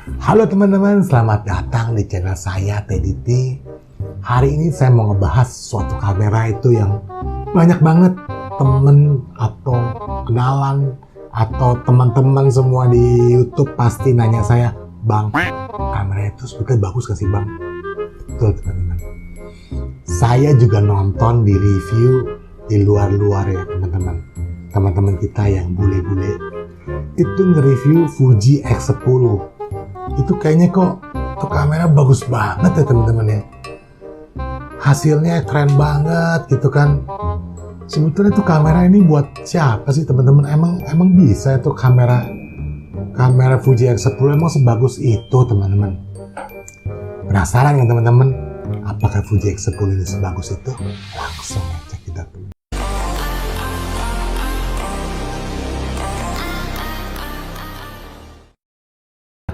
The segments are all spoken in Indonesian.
Halo teman-teman, selamat datang di channel saya Teddy T. Hari ini saya mau ngebahas suatu kamera itu yang banyak banget temen atau kenalan atau teman-teman semua di YouTube pasti nanya saya, Bang, kamera itu sebetulnya bagus gak sih Bang? Betul teman-teman. Saya juga nonton di review di luar-luar ya teman-teman. Teman-teman kita yang bule-bule itu nge-review Fuji X10. Itu kayaknya kok tuh kamera bagus banget ya teman-teman ya. Hasilnya keren banget gitu kan. Sebetulnya tuh kamera ini buat siapa sih teman-teman? Emang bisa itu kamera Fuji X10 emang sebagus itu teman-teman? Penasaran kan teman-teman? Apakah Fuji X10 ini sebagus itu? Langsung aja kita tuh.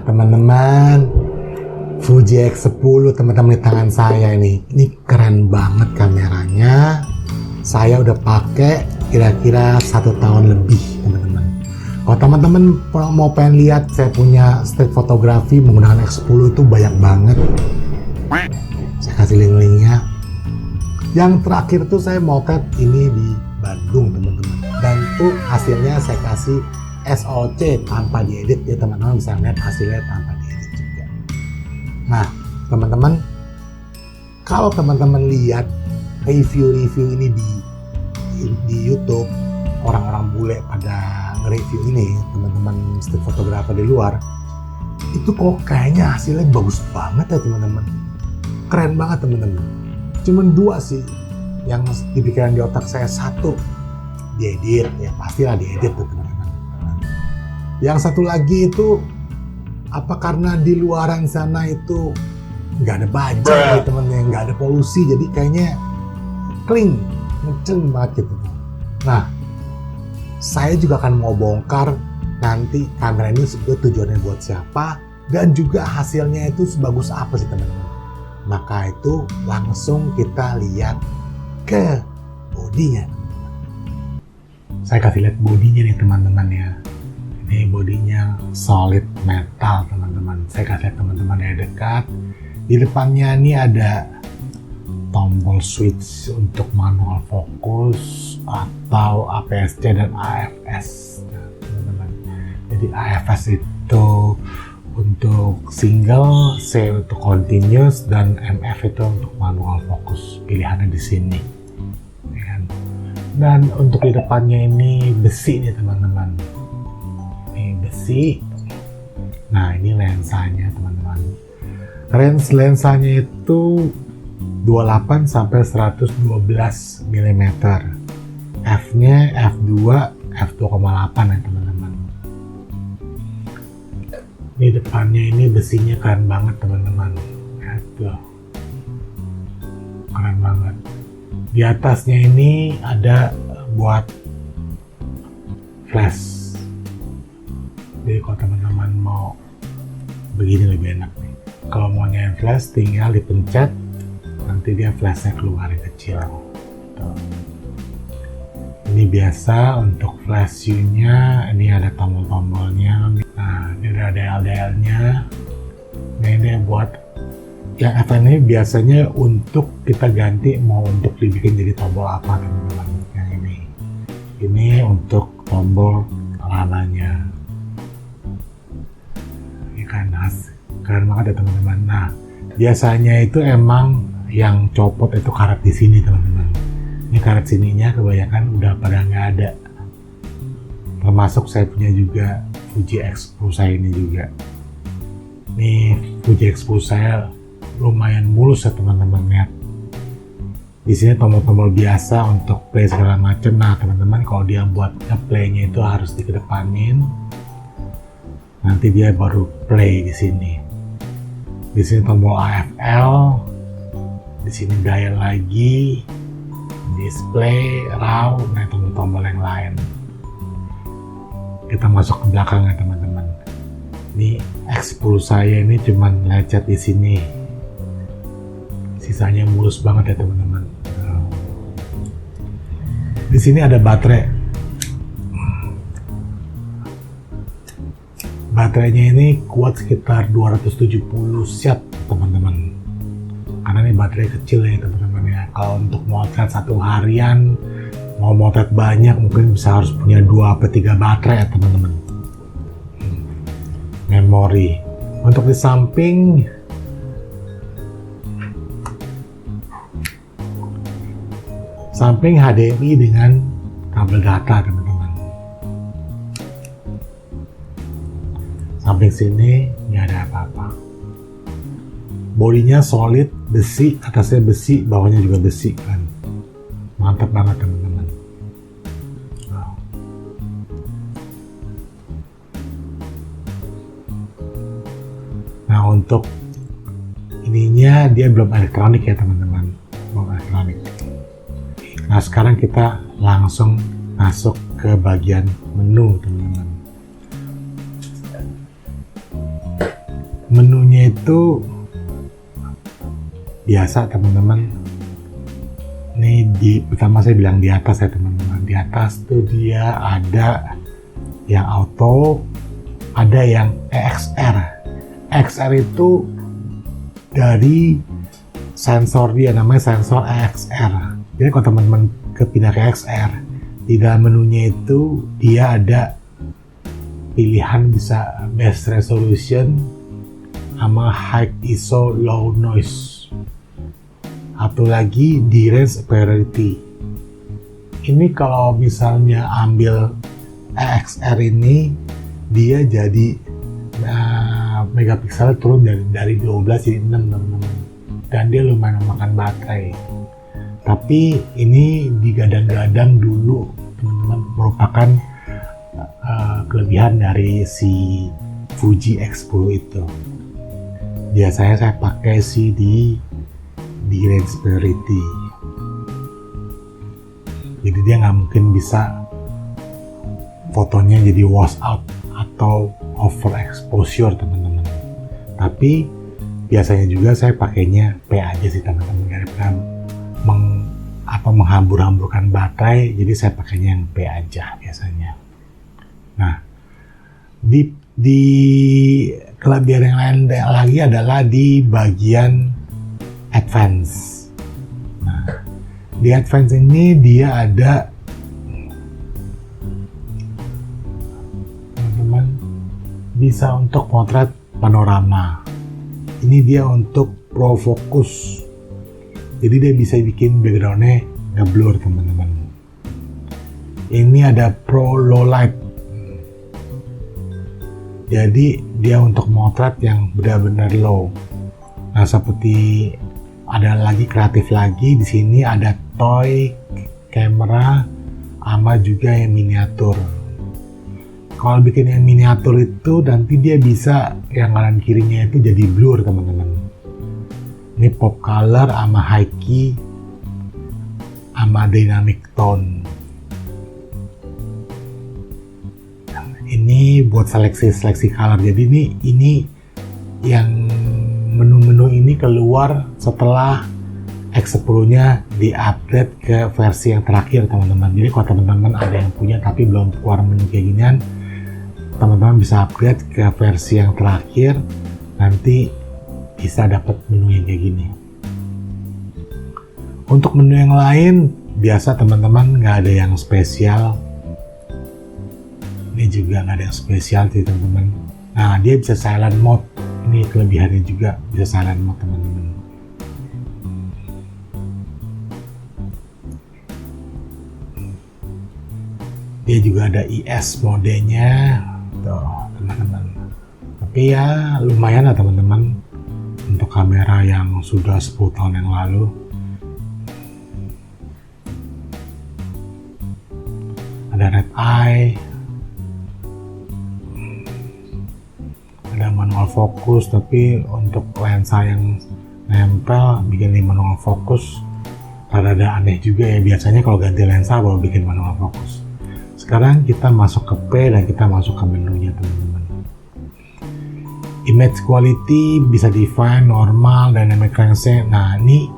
Teman-teman, Fuji X10 teman-teman di tangan saya ini keren banget kameranya. Saya udah pakai kira-kira 1 tahun lebih teman-teman. Kalau teman-teman mau pengen lihat saya punya street fotografi menggunakan X10 itu banyak banget. Saya kasih link-linknya. Yang terakhir tuh saya motret ini di Bandung teman-teman. Dan tuh hasilnya saya kasih SOC tanpa diedit ya teman-teman, bisa lihat hasilnya tanpa diedit juga. Nah teman-teman, kalau teman-teman lihat review-review ini di YouTube, orang-orang bule pada nge-review ini, teman-teman street photographer di luar, itu kok kayaknya hasilnya bagus banget ya teman-teman, keren banget teman-teman. Cuman 2 sih yang dipikiran di otak saya. 1, diedit, ya pastilah diedit tuh teman-teman. Yang satu lagi itu, apa karena di luaran sana itu nggak ada bajak ya temen-temen, nggak ada polusi, jadi kayaknya clean, ngeceng banget gitu. Nah, saya juga akan mau bongkar nanti kamera ini sebetulnya tujuannya buat siapa dan juga hasilnya itu sebagus apa sih teman-teman. Maka itu langsung kita lihat ke bodinya. Saya kasih lihat bodinya nih teman-teman ya. Ini bodinya solid metal teman-teman. Saya kasih lihat teman-teman dari dekat. Di depannya ini ada tombol switch untuk manual fokus atau APS-C dan AFS teman-teman. Jadi AFS itu untuk single, C untuk continuous, dan MF itu untuk manual fokus. Pilihannya di sini. Dan untuk di depannya ini besi nih teman-teman. Besi. Nah ini lensanya teman-teman. Range lensanya itu 28 sampai 112 mm. F-nya f2 f2,8 ya teman-teman. Ini depannya ini besinya keren banget teman-teman. Tuh. Keren banget. Di atasnya ini ada buat flash. Jadi kalau teman-teman mau begini lebih enak nih. Kalau mau nyalain flash tinggal dipencet, nanti dia flashnya keluar kecil. Tuh. Ini biasa untuk flash view-nya, ini ada tombol-tombolnya. Nah ini ada dial-dialnya. Nah ini buat yang FN ini biasanya untuk kita ganti mau untuk dibikin jadi tombol apa teman-teman. Yang ini untuk tombol rananya. Keren banget ya teman-teman. Nah, biasanya itu emang yang copot itu karet di sini teman-teman. Ini karet sininya kebanyakan udah pada nggak ada. Termasuk saya punya juga Fuji X10 saya ini juga. Nih Fuji X10 saya lumayan mulus ya teman-teman lihat. Di sini tombol-tombol biasa untuk play segala macam. Nah teman-teman kalau dia buat playnya itu harus dikedepanin. Nanti dia baru play di sini. Di sini tombol AFL, di sini dial lagi, display, raw, nah tombol-tombol yang lain. Kita masuk ke belakang ya teman-teman. Ini X10 saya ini cuman lecet di sini. Sisanya mulus banget ya teman-teman. Di sini ada baterai baterainya ini kuat sekitar 270 watt teman-teman, karena ini baterai kecil ya teman-teman ya. Kalau untuk motret satu harian, mau motret banyak mungkin bisa harus punya 2-3 baterai ya teman-teman. Memori untuk di samping HDMI dengan kabel data teman-teman. Samping sini nggak ada apa-apa. Bodinya solid, besi, atasnya besi, bawahnya juga besi kan. Mantap banget teman-teman. Wow. Nah untuk ininya dia belum elektronik ya teman-teman, belum elektronik. Nah sekarang kita langsung masuk ke bagian menu teman-teman. Menunya itu biasa teman-teman. Ini pertama saya bilang di atas ya teman-teman. Di atas tuh dia ada yang auto, ada yang EXR. EXR itu dari sensor dia, namanya sensor EXR. Jadi kalau teman-teman kepindah ke EXR, di dalam menunya itu dia ada pilihan bisa best resolution sama high ISO low noise. Satu lagi di range priority. Ini kalau misalnya ambil EXR ini, dia jadi megapiksel turun dari 12 jadi 6 teman-teman. Dan dia lumayan memakan baterai. Tapi ini digadang-gadang dulu teman-teman merupakan kelebihan dari si Fuji X10 itu. Biasanya saya pakai sih di range priority. Jadi dia nggak mungkin bisa fotonya jadi wash out atau overexposure teman-teman. Tapi biasanya juga saya pakainya P aja sih teman-teman, daripada menghambur-hamburkan baterai. Jadi saya pakainya yang P aja biasanya. Nah di kelebihan yang lain lagi adalah di bagian advance. Nah, di advance ini dia ada teman-teman bisa untuk potret panorama. Ini dia untuk pro focus. Jadi dia bisa bikin backgroundnya ngeblur teman-teman. Ini ada pro low light. Jadi dia untuk motret yang benar-benar low. Nah seperti ada lagi kreatif lagi di sini ada toy kamera sama juga yang miniatur. Kalau bikin yang miniatur itu nanti dia bisa yang kanan kirinya itu jadi blur teman-teman. Ini pop color sama high key sama dynamic tone. Ini buat seleksi color. Jadi ini yang menu-menu ini keluar setelah X10-nya di-upgrade ke versi yang terakhir teman-teman. Jadi kalau teman-teman ada yang punya tapi belum keluar menu kayak ginian, teman-teman bisa upgrade ke versi yang terakhir, nanti bisa dapat menu yang kayak gini. Untuk menu yang lain biasa teman-teman, nggak ada yang spesial. Ini juga nggak ada yang spesial sih teman-teman. Nah dia bisa silent mode. Ini kelebihannya juga bisa silent mode teman-teman. Dia juga ada IS modenya tuh teman-teman. Tapi ya lumayan lah teman-teman untuk kamera yang sudah 10 tahun yang lalu. Ada red eye, ada manual fokus, tapi untuk lensa yang nempel bikin di manual fokus rada aneh juga ya. Biasanya kalau ganti lensa baru bikin manual fokus. Sekarang kita masuk ke P dan kita masuk ke menunya teman-teman. Image quality bisa define, normal, dynamic range. Nah ini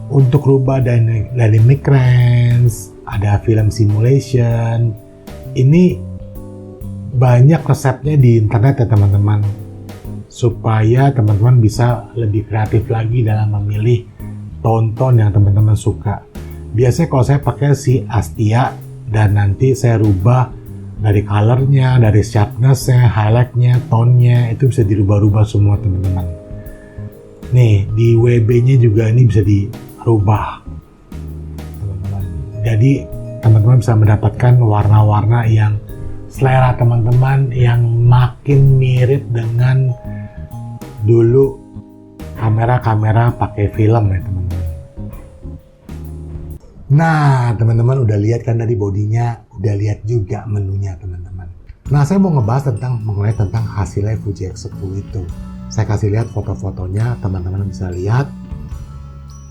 untuk rubah dynamic range, ada film simulation. Ini banyak resepnya di internet ya teman-teman, supaya teman-teman bisa lebih kreatif lagi dalam memilih tonton yang teman-teman suka. Biasanya kalau saya pakai si Astia, dan nanti saya rubah dari colornya, dari sharpness-nya, highlight-nya, tone-nya, itu bisa dirubah-rubah semua teman-teman. Nih, di WB-nya juga ini bisa dirubah teman-teman. Jadi teman-teman bisa mendapatkan warna-warna yang selera teman-teman yang makin mirip dengan dulu kamera-kamera pakai film ya teman-teman. Nah teman-teman udah lihat kan tadi bodinya, udah lihat juga menunya teman-teman. Nah saya mau ngebahas mengenai tentang hasilnya Fuji X10 itu. Saya kasih lihat foto-fotonya, teman-teman bisa lihat.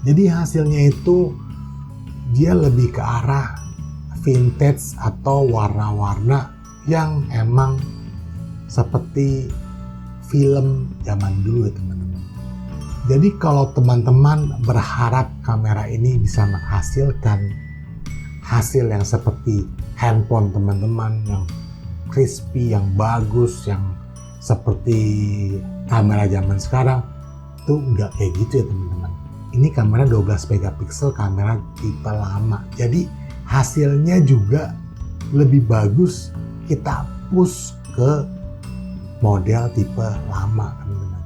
Jadi hasilnya itu dia lebih ke arah vintage atau warna-warna yang emang seperti film zaman dulu ya teman-teman. Jadi kalau teman-teman berharap kamera ini bisa menghasilkan hasil yang seperti handphone teman-teman, yang crispy, yang bagus, yang seperti kamera zaman sekarang, tuh nggak kayak gitu ya teman-teman. Ini kamera 12 megapiksel, kamera tipe lama. Jadi hasilnya juga lebih bagus kita push ke model tipe lama teman-teman.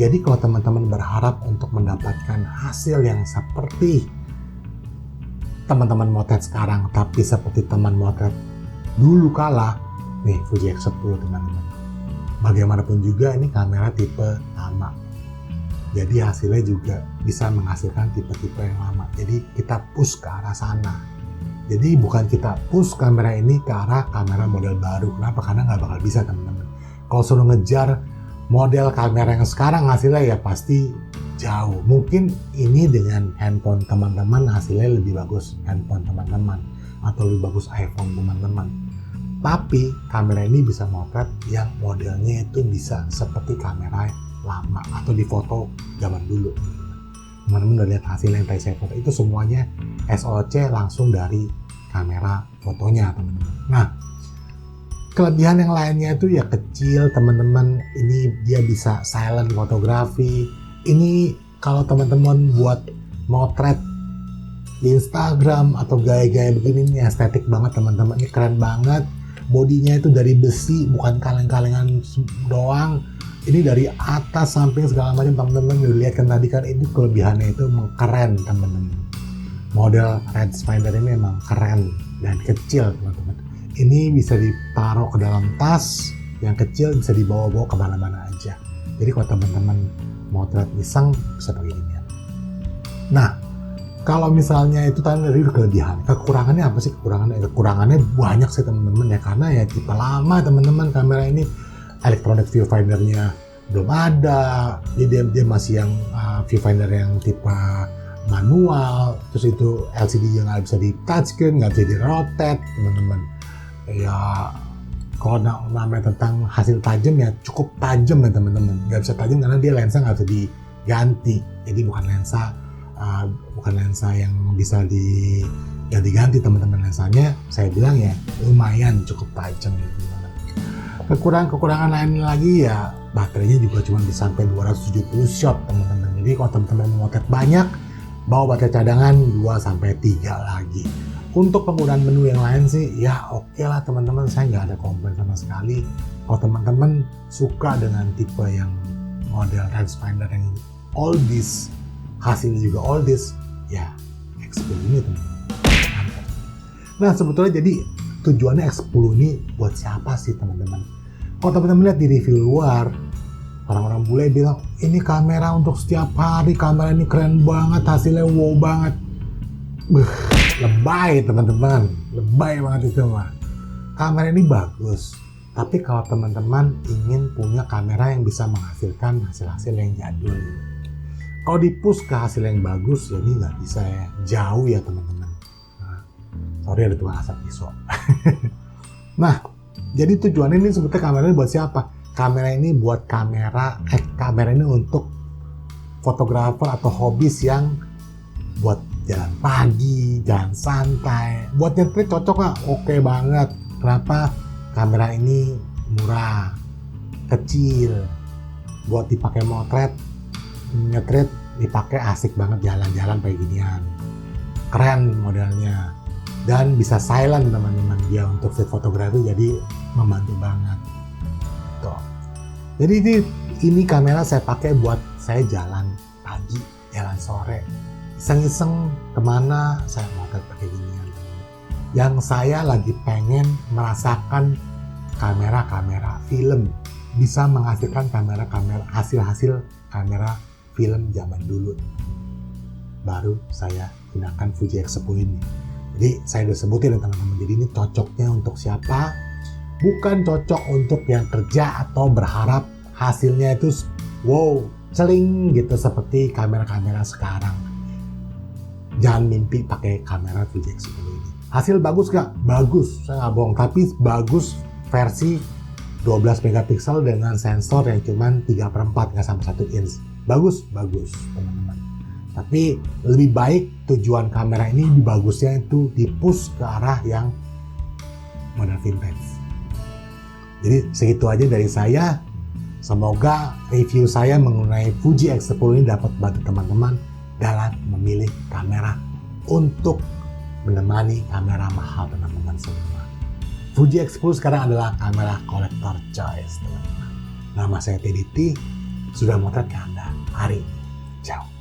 Jadi kalau teman-teman berharap untuk mendapatkan hasil yang seperti teman-teman motret sekarang, tapi seperti teman motret dulu kala, nih Fuji X10 teman-teman. Bagaimanapun juga ini kamera tipe lama. Jadi hasilnya juga bisa menghasilkan tipe-tipe yang lama. Jadi kita push ke arah sana. Jadi bukan kita push kamera ini ke arah kamera model baru. Kenapa? Karena nggak bakal bisa teman-teman. Kalau suruh ngejar model kamera yang sekarang hasilnya ya pasti jauh. Mungkin ini dengan handphone teman-teman hasilnya lebih bagus handphone teman-teman. Atau lebih bagus iPhone teman-teman. Tapi kamera ini bisa motret yang modelnya itu bisa seperti kamera lama atau di foto zaman dulu. Teman-teman udah lihat hasil yang tadi saya foto itu semuanya SOC langsung dari kamera fotonya teman-teman. Nah kelebihan yang lainnya itu ya kecil teman-teman. Ini dia bisa silent fotografi. Ini kalau teman-teman buat motret di Instagram atau gaya-gaya begini ini estetik banget teman-teman. Ini keren banget. Bodinya itu dari besi, bukan kaleng-kalengan doang. Ini dari atas, samping, segala macam teman-teman. Lihat kan tadi kan ini kelebihannya itu memang keren teman-teman. Model rangefinder ini memang keren dan kecil teman-teman. Ini bisa ditaruh ke dalam tas, yang kecil bisa dibawa-bawa kemana-mana aja. Jadi kalau teman-teman motret iseng bisa pakai ini. Nah, kalau misalnya itu tadi dari kelebihan, kekurangannya apa sih kekurangannya? Kekurangannya banyak sih teman-teman ya, karena ya tipe lama teman-teman kamera ini, electronic viewfinder-nya belum ada, jadi dia masih yang viewfinder yang tipe manual, terus itu LCD yang nggak bisa di touchscreen, nggak bisa di rotate teman-teman. Ya kalau namanya tentang hasil tajam ya cukup tajam ya teman-teman, nggak bisa tajam karena dia lensa nggak bisa diganti, jadi bukan lensa yang bisa diganti teman-teman. Lensanya saya bilang ya lumayan cukup tajam gitu. Kekurangan lain lagi ya baterainya juga cuma bisa sampai 270 shot teman-teman. Jadi kalau teman-teman mau motret banyak, bawa baterai cadangan 2-3 lagi. Untuk penggunaan menu yang lain sih ya oke lah teman-teman, saya nggak ada komplain sama sekali. Kalau teman-teman suka dengan tipe yang model rangefinder yang oldies, hasilnya juga oldies, ya X10 ini teman-teman. Nah sebetulnya jadi tujuannya X10 ini buat siapa sih teman-teman? Kalau teman-teman lihat di review luar, orang-orang bule bilang ini kamera untuk setiap hari, kamera ini keren banget, hasilnya wow banget. Lebay teman-teman, lebay banget itu mah. Kamera ini bagus, tapi kalau teman-teman ingin punya kamera yang bisa menghasilkan hasil-hasil yang jadul, kalau di-push ke hasil yang bagus, ya ini nggak bisa ya, jauh ya teman-teman. Nah, sorry ada tukang asap pisau. Nah, jadi tujuannya ini sebetulnya kamera ini buat siapa? Kamera ini buat kamera ini untuk fotografer atau hobis yang buat jalan pagi, jalan santai. Buat nyetir cocok lah, oke banget. Kenapa? Kamera ini murah, kecil, buat dipakai motret, ngetrit, dipakai asik banget jalan-jalan kayak ginian. Keren modelnya. Dan bisa silent teman-teman, dia untuk street fotografi, jadi membantu banget. Tuh. Jadi ini kamera saya pakai buat saya jalan pagi, jalan sore, iseng-iseng kemana saya motret pakai ginian. Yang saya lagi pengen merasakan kamera film, bisa menghasilkan hasil kamera film zaman dulu. Baru saya gunakan Fuji X10 ini. Jadi saya udah sebutin ya teman-teman, jadi ini cocoknya untuk siapa? Bukan cocok untuk yang kerja atau berharap hasilnya itu wow, celing gitu seperti kamera-kamera sekarang. Jangan mimpi pakai kamera Fuji X10 ini. Hasil bagus gak? Bagus, saya nggak bohong. Tapi bagus versi 12 megapiksel dengan sensor yang cuma 3/4, nggak sampai 1 inch. Bagus teman-teman. Tapi lebih baik tujuan kamera ini bagusnya itu di-push ke arah yang model vintage. Jadi segitu aja dari saya. Semoga review saya mengenai Fuji X10 ini dapat bantu teman-teman dalam memilih kamera untuk menemani kamera mahal teman-teman semua. Fuji X10 sekarang adalah kamera collector choice teman-teman. Nama saya TDT, sudah motret ke Anda hari ini. Ciao.